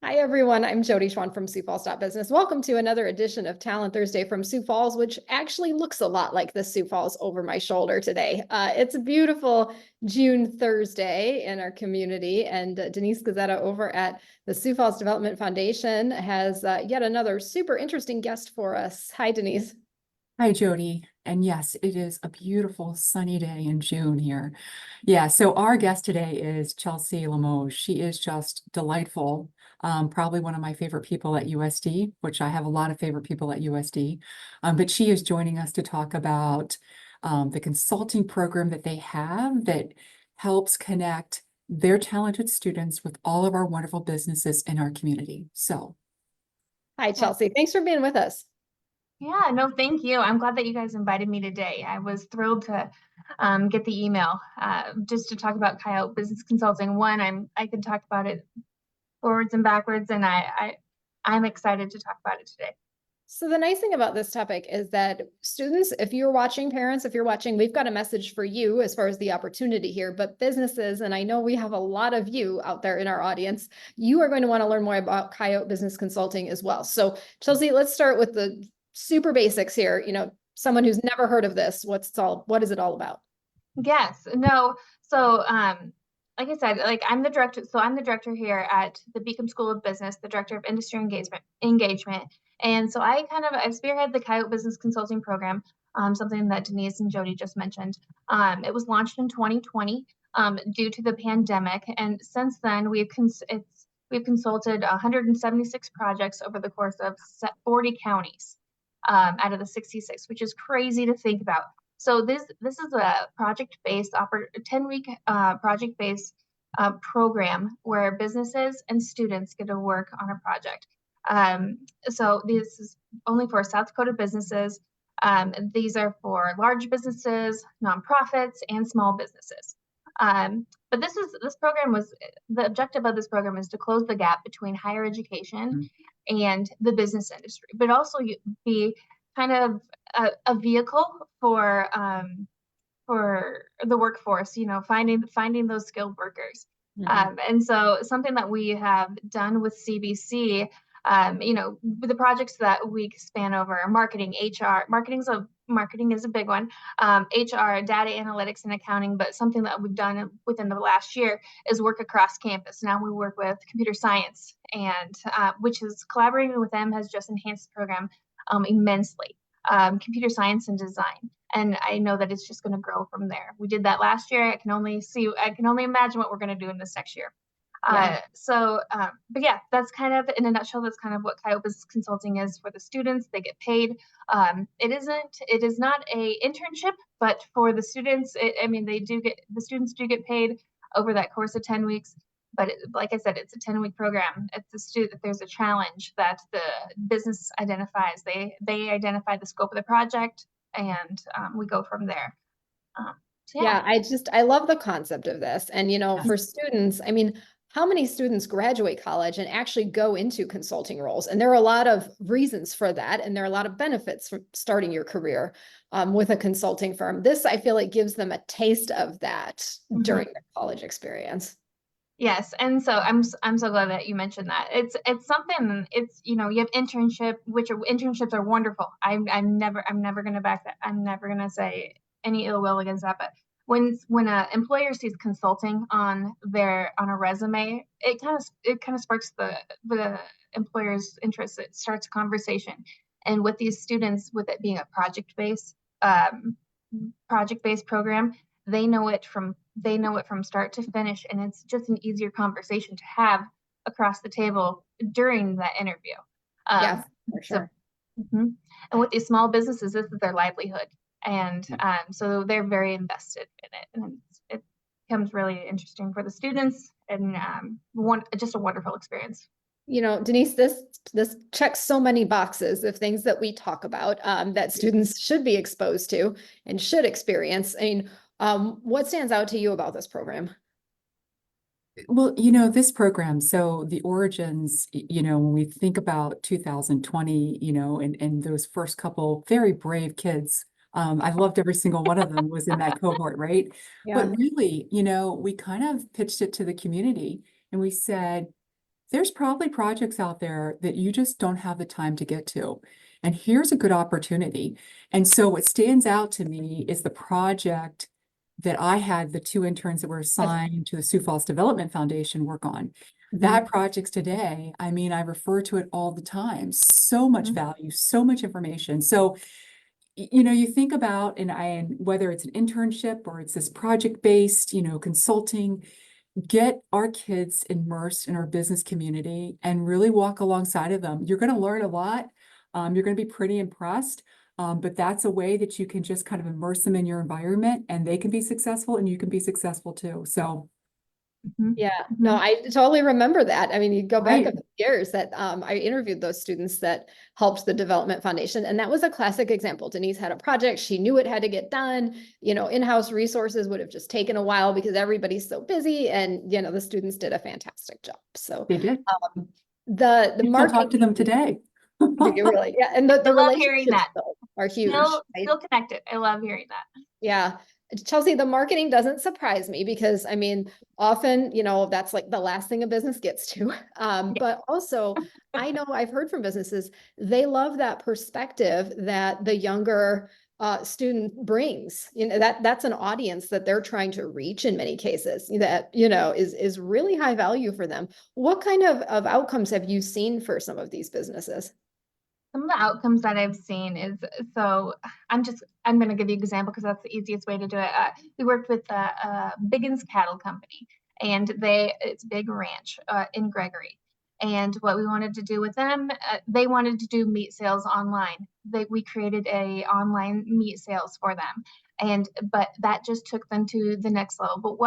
Hi, everyone. I'm Jody Schwan from Sioux Falls Business. Welcome to another edition of Talent Thursday from Sioux Falls, which actually looks a lot like the Sioux Falls over my shoulder today. It's a beautiful June Thursday in our community, and Denise Gazzetta over at the Sioux Falls Development Foundation has yet another super interesting guest for us. Hi, Denise. Hi, Jody. And yes, it is a beautiful sunny day in June here. Yeah, so our guest today is Chelsea Limoges. She is just delightful. Probably one of my favorite people at USD, which I have a lot of favorite people at USD. But she is joining us to talk about the consulting program that they have that helps connect their talented students with all of our wonderful businesses in our community. So, Hi, Chelsea. Thanks for being with us. Yeah, no, thank you. I'm glad that you guys invited me today. I was thrilled to get the email just to talk about Coyote Business Consulting. I could talk about it forwards and backwards, and I'm excited to talk about it today. So the nice thing about this topic is that students, if you're watching, parents, if you're watching, we've got a message for you as far as the opportunity here, but businesses, and I know we have a lot of you out there in our audience, you are going to want to learn more about Coyote Business Consulting as well. So Chelsea, let's start with the super basics here. You know, someone who's never heard of this, what is it all about? Yes, no. So, like I said, I'm the director. So I'm the director here at the Beacom School of Business, the director of industry engagement. And so I've spearheaded the Coyote Business Consulting Program, something that Denise and Jody just mentioned. It was launched in 2020 due to the pandemic, and since then we've consulted 176 projects over the course of 40 counties out of the 66, which is crazy to think about. So this is a project-based 10-week project-based program where businesses and students get to work on a project. So this is only for South Dakota businesses. These are for large businesses, nonprofits, and small businesses. But the objective of this program is to close the gap between higher education and the business industry, but also be kind of a vehicle for the workforce, finding those skilled workers. And so something that we have done with CBC, with the projects that we span over marketing, HR, marketing is a big one, HR, data analytics and accounting, but something that we've done within the last year is work across campus. Now we work with computer science, and which is collaborating with them has just enhanced the program immensely. Computer science and design. And I know that it's just going to grow from there. We did that last year. I can only imagine what we're going to do in this next year. Yeah. But yeah, that's kind of, in a nutshell, that's kind of what Coyote Business Consulting is for the students. They get paid. It is not a internship, but for the students, the students do get paid over that course of 10 weeks. But like I said, it's a 10-week program. If there's a challenge that the business identifies, they identify the scope of the project, and we go from there. Yeah, I love the concept of this. And, for students, how many students graduate college and actually go into consulting roles? And there are a lot of reasons for that. And there are a lot of benefits from starting your career with a consulting firm. This, I feel like, gives them a taste of that during their college experience. Yes, and so I'm so glad that you mentioned that. It's something. You have internships are wonderful. I'm never gonna back that. I'm never gonna say any ill will against that. But when an employer sees consulting on a resume, it kind of sparks the employer's interest. It starts a conversation, and with these students, with it being a project-based program, they know it from start to finish, and it's just an easier conversation to have across the table during that interview. Yes, for sure. And with these small businesses, this is their livelihood, and so they're very invested in it, and it becomes really interesting for the students, and just a wonderful experience. Denise, this checks so many boxes of things that we talk about that students should be exposed to and should experience. What stands out to you about this program? Well, this program, so the origins, when we think about 2020, and those first couple very brave kids, I loved every single one of them was in that cohort, right? Yeah. But really, we kind of pitched it to the community and we said, there's probably projects out there that you just don't have the time to get to. And here's a good opportunity. And so what stands out to me is the project that I had the 2 interns that were assigned to the Sioux Falls Development Foundation work on. That project's today, I mean, I refer to it all the time. So much value, so much information. So, you know, you think about, and whether it's an internship or it's this project-based, you know, consulting, get our kids immersed in our business community and really walk alongside of them. You're going to learn a lot. You're going to be pretty impressed. But that's a way that you can just kind of immerse them in your environment, and they can be successful and you can be successful too. So Yeah, no, I totally remember that. I mean, you go back a Right. few years that I interviewed those students that helped the Development Foundation, and that was a classic example. Denise had a project, she knew it had to get done. You know, in-house resources would have just taken a while because everybody's so busy, and you know, the students did a fantastic job. So they did. the You still talk marketing, to them today. do you really? Yeah, and I the love hearing relationships that. though are huge. Right? Still connected. I love hearing that. Yeah. Chelsea, the marketing doesn't surprise me because I mean, often, you know, that's like the last thing a business gets to. But also, I know I've heard from businesses, they love that perspective that the younger student brings. You know, that's an audience that they're trying to reach in many cases that, you know, is really high value for them. What kind of outcomes have you seen for some of these businesses? Some of the outcomes that I've seen is, so I'm going to give you an example because that's the easiest way to do it. We worked with Biggins Cattle Company, and it's a big ranch in Gregory. And what we wanted to do with them, they wanted to do meat sales online. We created a online meat sales for them, but that just took them to the next level. But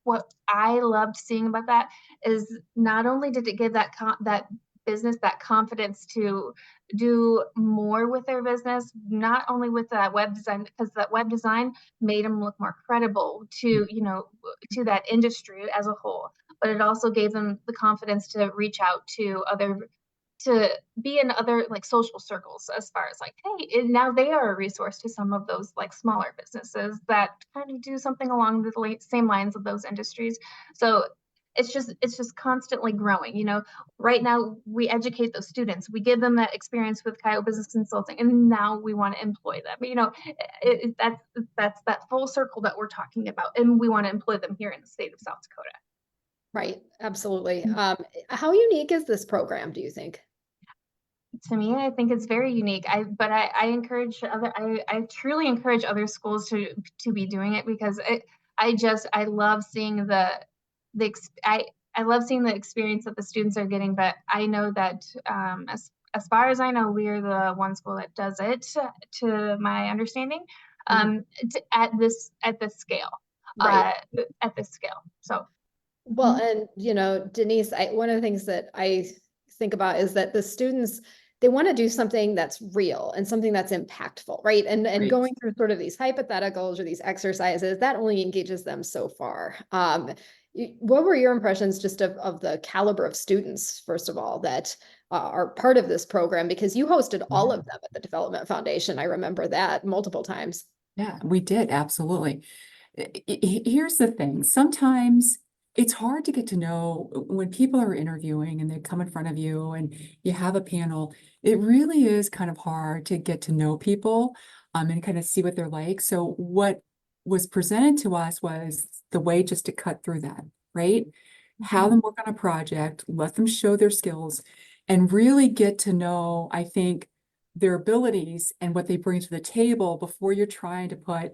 what I loved seeing about that is not only did it give that business that confidence to do more with their business, not only with that web design, because that web design made them look more credible to, you know, to that industry as a whole, but it also gave them the confidence to reach out to be in other like social circles, as far as like, hey, and now they are a resource to some of those like smaller businesses that kind of do something along the same lines of those industries. So it's just constantly growing. You know, right now we educate those students, we give them that experience with Coyote Business Consulting, and now we want to employ them. You know, that's that full circle that we're talking about, and we want to employ them here in the state of South Dakota. Right, absolutely. How unique is this program, do you think? To me, I think it's very unique. I encourage I truly encourage other schools to be doing it, because I love seeing I love seeing the experience that the students are getting. But I know that as far as I know, we are the one school that does it, to my understanding, at this scale, Right. at this scale. So. Well, and you know, Denise, one of the things that I think about is that the students, they want to do something that's real and something that's impactful, right? And Right. going through sort of these hypotheticals or these exercises, that only engages them so far. What were your impressions just of the caliber of students, first of all, that are part of this program? Because you hosted all of them at the Development Foundation. I remember that multiple times. Yeah, we did. Absolutely. Here's the thing. Sometimes it's hard to get to know when people are interviewing and they come in front of you and you have a panel. It really is kind of hard to get to know people and kind of see what they're like. So what was presented to us was the way just to cut through that, right? Have them work on a project, let them show their skills, and really get to know, I think, their abilities and what they bring to the table before you're trying to put,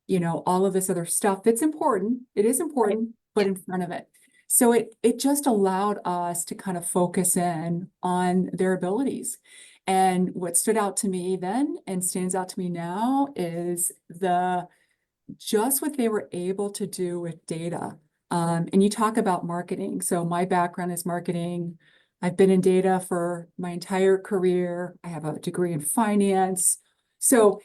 you know, all of this other stuff that's important. It is important, but in front of it. So it just allowed us to kind of focus in on their abilities. And what stood out to me then and stands out to me now is just what they were able to do with data. And you talk about marketing. So my background is marketing. I've been in data for my entire career. I have a degree in finance. So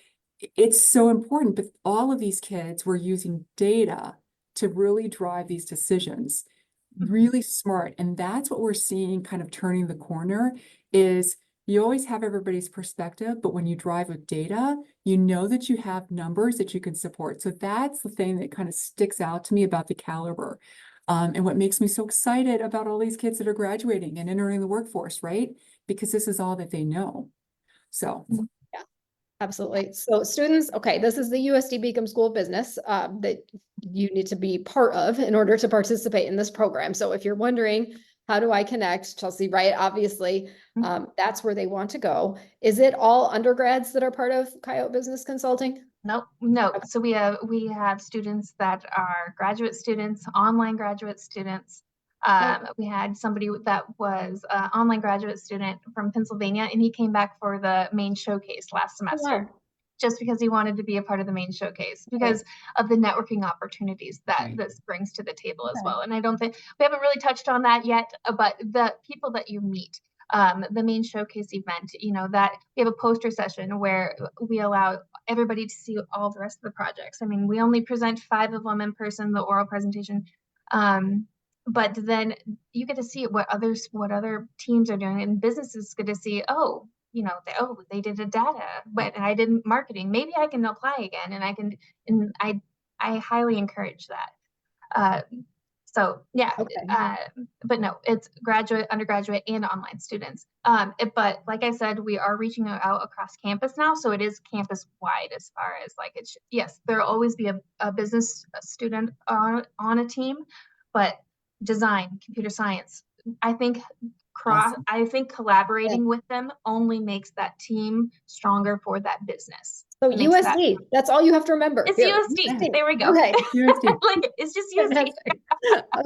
it's so important, but all of these kids were using data to really drive these decisions. Really smart. And that's what we're seeing kind of turning the corner is you always have everybody's perspective, but when you drive with data, you know that you have numbers that you can support. So that's the thing that kind of sticks out to me about the caliber. And what makes me so excited about all these kids that are graduating and entering the workforce, right? Because this is all that they know. So. Absolutely. So students, okay, this is the USD Beacom School of Business that you need to be part of in order to participate in this program. So if you're wondering, how do I connect, Chelsea, right? Obviously, that's where they want to go. Is it all undergrads that are part of Coyote Business Consulting? Nope, no. Okay. So we have students that are graduate students, online graduate students. We had somebody that was an online graduate student from Pennsylvania, and he came back for the main showcase last semester. Wow. Just because he wanted to be a part of the main showcase because of the networking opportunities that this brings to the table as well. And I don't think we haven't really touched on that yet, but the people that you meet, the main showcase event, you know, that we have a poster session where we allow everybody to see all the rest of the projects. I mean, we only present 5 of them in person, the oral presentation. But then you get to see what other teams are doing, and businesses get to see, oh, you know, they did a data, but I did marketing. Maybe I can apply again, and I highly encourage that. So yeah, but no, it's graduate, undergraduate, and online students. But like I said, we are reaching out across campus now, so it is campus wide as far as like yes, there'll always be a business student on a team, but design, computer science, I think collaborating with them only makes that team stronger for that business. So USD, that's all you have to remember. It's USD. There we go. Okay. USD. Like, it's just USD.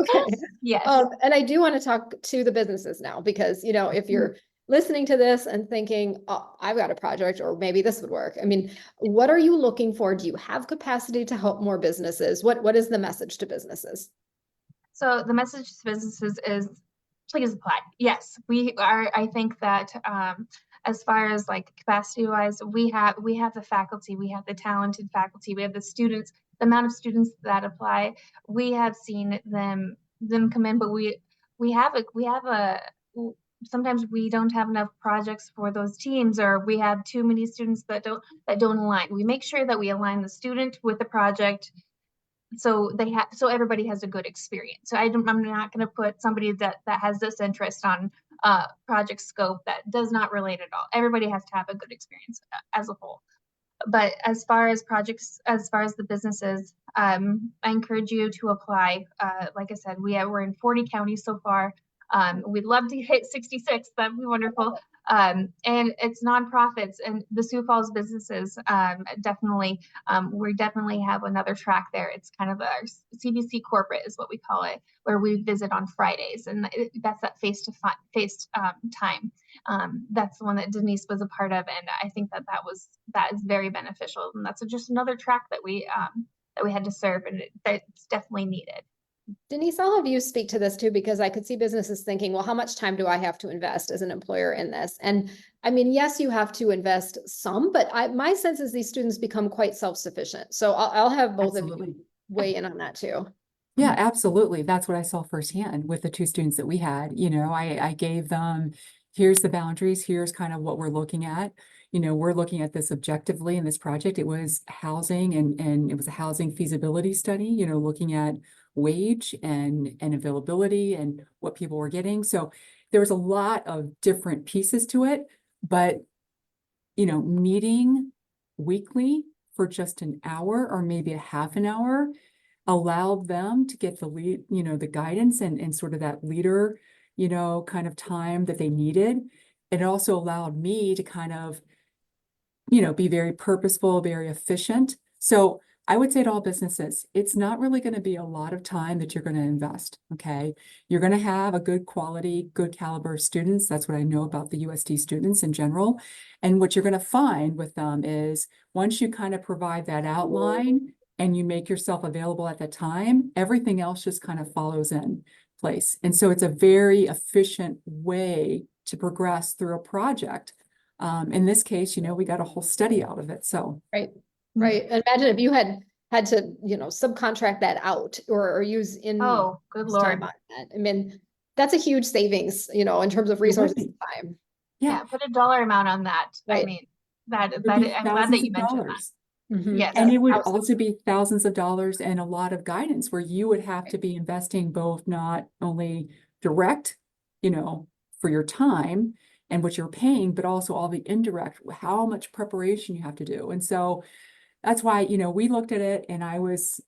Okay. Yes. And I do want to talk to the businesses now, because, you know, if you're listening to this and thinking, oh, I've got a project, or maybe this would work. I mean, what are you looking for? Do you have capacity to help more businesses? What is the message to businesses? So the message to businesses is, please apply. Yes, we are. I think that as far as like capacity wise, we have the faculty, we have the talented faculty, we have the students, the amount of students that apply. We have seen them come in, but we have a sometimes we don't have enough projects for those teams, or we have too many students that don't align. We make sure that we align the student with the project, so everybody has a good experience. So I'm not going to put somebody that has this interest on project scope that does not relate at all. Everybody has to have a good experience as a whole. But as far as projects, as far as the businesses, I encourage you to apply. Like I said, we're in 40 counties so far. We'd love to hit 66. That'd be wonderful. And it's nonprofits and the Sioux Falls businesses. Definitely, we definitely have another track there. It's kind of our CBC corporate is what we call it, where we visit on Fridays, and that's that face time. That's the one that Denise was a part of, and I think that is very beneficial, and that's just another track that we had to serve, and that's definitely needed. Denise, I'll have you speak to this too, because I could see businesses thinking, well, how much time do I have to invest as an employer in this? And I mean, yes, you have to invest some, but my sense is these students become quite self-sufficient. So I'll have both of you weigh in on that too. Yeah, absolutely. That's what I saw firsthand with the 2 students that we had. You know, I gave them, here's the boundaries, here's kind of what we're looking at. You know, we're looking at this objectively in this project. It was housing and it was a housing feasibility study, you know, looking at wage and availability and what people were getting. So there was a lot of different pieces to it, but, you know, meeting weekly for just an hour or maybe a half an hour allowed them to get the lead, you know, the guidance and sort of that leader, you know, kind of time that they needed. It also allowed me to kind of, you know, be very purposeful, very efficient. So I would say to all businesses, it's not really going to be a lot of time that you're going to invest. Okay. You're going to have a good quality, good caliber of students. That's what I know about the USD students in general. And what you're going to find with them is once you kind of provide that outline and you make yourself available at that time, everything else just kind of follows in place. And so it's a very efficient way to progress through a project. In this case, you know, we got a whole study out of it. So Right. Imagine if you had to, you know, subcontract that out or use in good Lord. time on that. I mean, that's a huge savings, you know, in terms of resources and time. Yeah, put a dollar amount on that. Right. I mean, I'm glad that you mentioned that. Yes. And it would Absolutely. also be thousands of dollars and a lot of guidance where you would have to be investing both not only direct, for your time and what you're paying, but also all the indirect, how much preparation you have to do. And so that's why, we looked at it and I was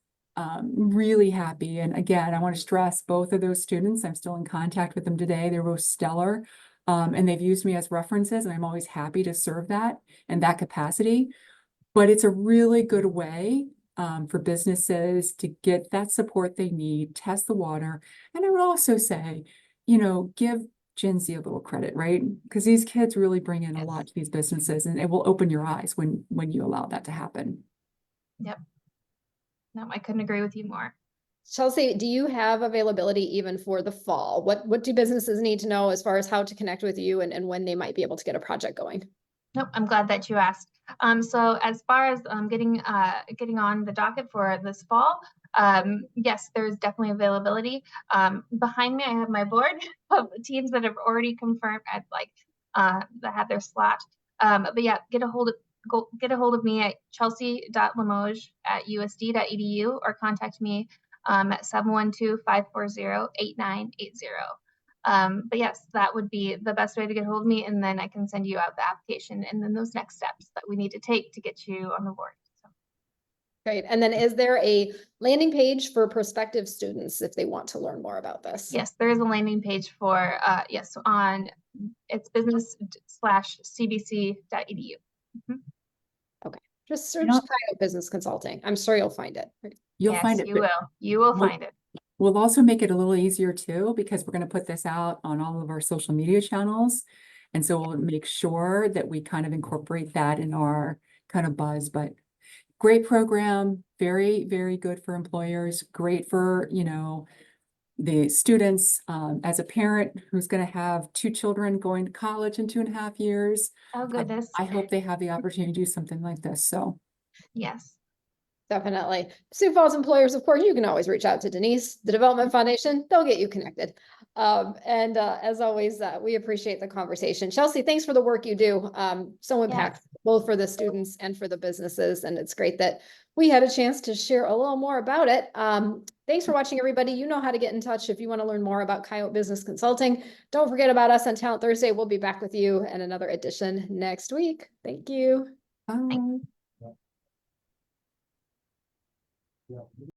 really happy. And again, I want to stress both of those students. I'm still in contact with them today. They're both stellar. And they've used me as references, and I'm always happy to serve that in that capacity. But it's a really good way for businesses to get that support they need, test the water. And I would also say, give Gen Z a little credit, right? Because these kids really bring in a lot to these businesses, and it will open your eyes when you allow that to happen. Yep. No, I couldn't agree with you more. Chelsea, do you have availability even for the fall? What do businesses need to know as far as how to connect with you and when they might be able to get a project going? Nope, I'm glad that you asked. So as far as getting on the docket for this fall, yes, there's definitely availability. Behind me, I have my board of teams that have already confirmed at that have their slot. But yeah, get a hold of me at chelsea.limoges@usd.edu or contact me at 712-540-8980. But yes, that would be the best way to get hold of me. And then I can send you out the application and then those next steps that we need to take to get you on the board. So. Great. And then is there a landing page for prospective students if they want to learn more about this? Yes, there is a landing page for, on it's business/cbc.edu. Mm-hmm. Okay. Just search Coyote Business Consulting. I'm sure you'll find it. You'll find it. You will. You will find it. We'll also make it a little easier too, because we're going to put this out on all of our social media channels. And so we'll make sure that we kind of incorporate that in our kind of buzz, but great program, very, very good for employers, great for, the students. As a parent who's going to have 2 children going to college in 2.5 years. Oh, goodness. I hope they have the opportunity to do something like this. So. Yes. Definitely. Sioux Falls employers, of course, you can always reach out to Denise, the Development Foundation. They'll get you connected. As always, we appreciate the conversation. Chelsea, thanks for the work you do. So impactful, both for the students and for the businesses. And it's great that we had a chance to share a little more about it. Thanks for watching, everybody. You know how to get in touch if you want to learn more about Coyote Business Consulting. Don't forget about us on Talent Thursday. We'll be back with you in another edition next week. Thank you. Bye.